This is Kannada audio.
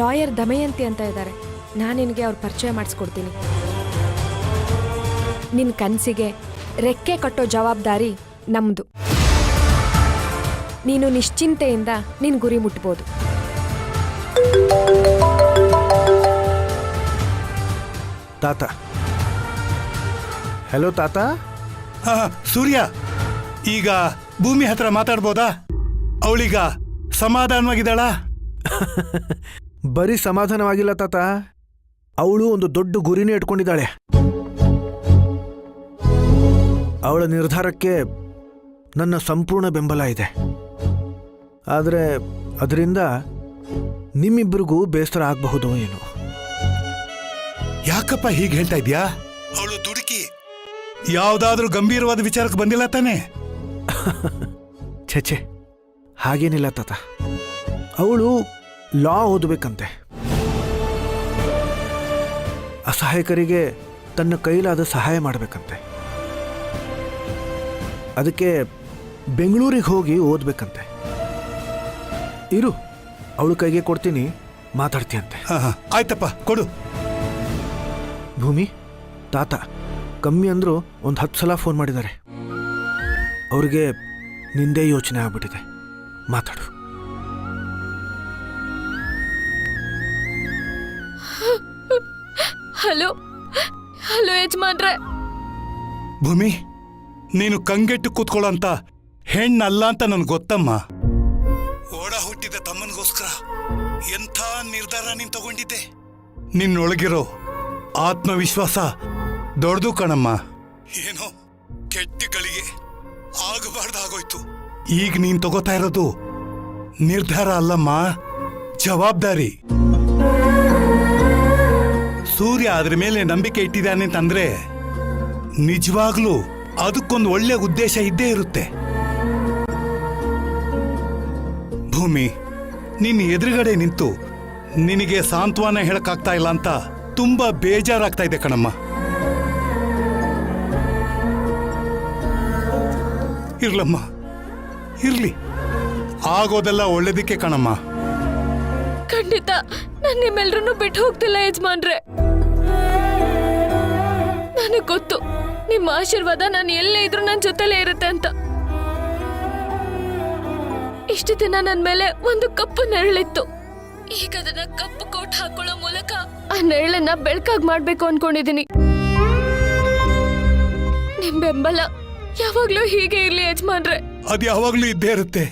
ಲಾಯರ್ ದಮಯಂತಿ ಅಂತ ಇದ್ದಾರೆ. ನಾನು ನಿನಗೆ ಅವ್ರ ಪರಿಚಯ ಮಾಡಿಸ್ಕೊಡ್ತೀನಿ. ನಿನ್ನ ಕನಸಿಗೆ ರೆಕ್ಕೆ ಕಟ್ಟೋ ಜವಾಬ್ದಾರಿ ನಮ್ಮದು. ನೀನು ನಿಶ್ಚಿಂತೆಯಿಂದ ನಿನ್ನ ಗುರಿ ಮುಟ್ಬೋದು. ತಾತ. ಹಲೋ ತಾತ. ಸೂರ್ಯ, ಈಗ ಭೂಮಿ ಹತ್ರ ಮಾತಾಡ್ಬೋದಾ? ಅವಳೀಗ ಸಮಾಧಾನವಾಗಿದ್ದಾಳ? ಬರೀ ಸಮಾಧಾನವಾಗಿಲ್ಲ ತಾತ, ಅವಳು ಒಂದು ದೊಡ್ಡ ಗುರಿನೇ ಇಟ್ಕೊಂಡಿದ್ದಾಳೆ. ಅವಳ ನಿರ್ಧಾರಕ್ಕೆ ನನ್ನ ಸಂಪೂರ್ಣ ಬೆಂಬಲ ಇದೆ. ಆದರೆ ಅದರಿಂದ ನಿಮ್ಮಿಬ್ಬರಿಗೂ ಬೇಸರ ಆಗಬಹುದು ಏನು. ಯಾಕಪ್ಪ ಹೀಗೆ ಹೇಳ್ತಾ ಇದ್ಯಾ? ಅವಳು ದುಡುಕಿ ಯಾವುದಾದ್ರೂ ಗಂಭೀರವಾದ ವಿಚಾರಕ್ಕೆ ಬಂದಿಲ್ಲ ತಾನೆ? ಛೆ, ಹಾಗೇನಿಲ್ಲ ತಾತ. ಅವಳು ಲಾ ಓದಬೇಕಂತೆ. ಅಸಹಾಯಕರಿಗೆ ತನ್ನ ಕೈಲಾದ ಸಹಾಯ ಮಾಡಬೇಕಂತೆ. ಅದಕ್ಕೆ ಬೆಂಗಳೂರಿಗೆ ಹೋಗಿ ಓದಬೇಕಂತೆ. ಇರು, ಅವಳ ಕೈಗೆ ಕೊಡ್ತೀನಿ, ಮಾತಾಡ್ತೀಯಂತೆ. ಆಯ್ತಪ್ಪ, ಕೊಡು. ಭೂಮಿ, ತಾತ ಕಮ್ಮಿ ಅಂದರೂ ಒಂದು 10 ಸಲ ಫೋನ್ ಮಾಡಿದ್ದಾರೆ. ಅವ್ರಿಗೆ ನಿಂದೇ ಯೋಚನೆ ಆಗ್ಬಿಟ್ಟಿದೆ. ಮಾತಾಡು. ಹಲೋ ಹಲೋ ಯಜಮಾನ್ರೆ. ಭೂಮಿ, ನೀನು ಕಂಗೆಟ್ಟು ಕೂತ್ಕೊಳ್ಳೋಂತ ಹೆಣ್ಣಲ್ಲ ಅಂತ ನನ್ಗೆ ಗೊತ್ತಮ್ಮ. ಓಡ ಹುಟ್ಟಿದ ತಮ್ಮನಿಗೋಸ್ಕರ ಎಂಥ ನಿರ್ಧಾರ ನೀನ್ ತಗೊಂಡಿದ್ದೆ. ನಿನ್ನೊಳಗಿರೋ ಆತ್ಮವಿಶ್ವಾಸ ದೊಡ್ಡದು ಕಣಮ್ಮ. ಏನೋ ಕೆಟ್ಟ ಗಳಿಗೆ ಆಗಬಾರ್ದಾಗೋಯ್ತು. ಈಗ ನೀನ್ ತಗೋತಾ ಇರೋದು ನಿರ್ಧಾರ ಅಲ್ಲಮ್ಮ, ಜವಾಬ್ದಾರಿ. ಸೂರ್ಯ ಅದ್ರ ಮೇಲೆ ನಂಬಿಕೆ ಇಟ್ಟಿದ್ದಾನೆ ಅಂತಂದ್ರೆ ನಿಜವಾಗ್ಲೂ ಅದಕ್ಕೊಂದು ಒಳ್ಳೆ ಉದ್ದೇಶ ಇದ್ದೇ ಇರುತ್ತೆ. ಭೂಮಿ, ನಿನ್ನ ಎದುರುಗಡೆ ನಿಂತು ನಿನಗೆ ಸಾಂತ್ವನ ಹೇಳಕ್ಕಾಗ್ತಾ ಇಲ್ಲ ಅಂತ ತುಂಬಾ ಬೇಜಾರಾಗ್ತಾ ಇದೆ ಕಣಮ್ಮ. ಇರ್ಲಮ್ಮ, ಇರ್ಲಿ, ಆಗೋದೆಲ್ಲ ಒಳ್ಳೇದಕ್ಕೆ ಕಣಮ್ಮ. ಖಂಡಿತ ನಾನು ನಿಮ್ಮೆಲ್ರನ್ನೂ ಬಿಟ್ಟು ಹೋಗ್ತಿಲ್ಲ ಯಜಮಾನ್ರೆ. ನನಗೆ ಗೊತ್ತು ನಿಮ್ಮ ಆಶೀರ್ವಾದ ನಾನು ಎಲ್ಲೇ ಇದ್ರೂ ನನ್ನ ಜೊತೆಲೇ ಇರುತ್ತೆ ಅಂತ. ಇಷ್ಟು ದಿನ ನನ್ನ ಮೇಲೆ ಒಂದು ಕಪ್ಪು ನೆರಳಿತ್ತು. ಈಗ ಅದನ್ನ ಕಪ್ಪು ಕೋಟ್ ಹಾಕೊಳ್ಳೋ ಮೂಲಕ ಆ ನೆರಳನ್ನ ಬೆಳಕಾಗಿ ಮಾಡ್ಬೇಕು ಅನ್ಕೊಂಡಿದೀನಿ. ನಿಮ್ ಬೆಂಬಲ ಯಾವಾಗ್ಲೂ ಹೀಗೆ ಇರ್ಲಿ ಯಜಮಾನ್ರೆ. ಅದು ಯಾವಾಗ್ಲೂ ಇದ್ದೇ ಇರುತ್ತೆ.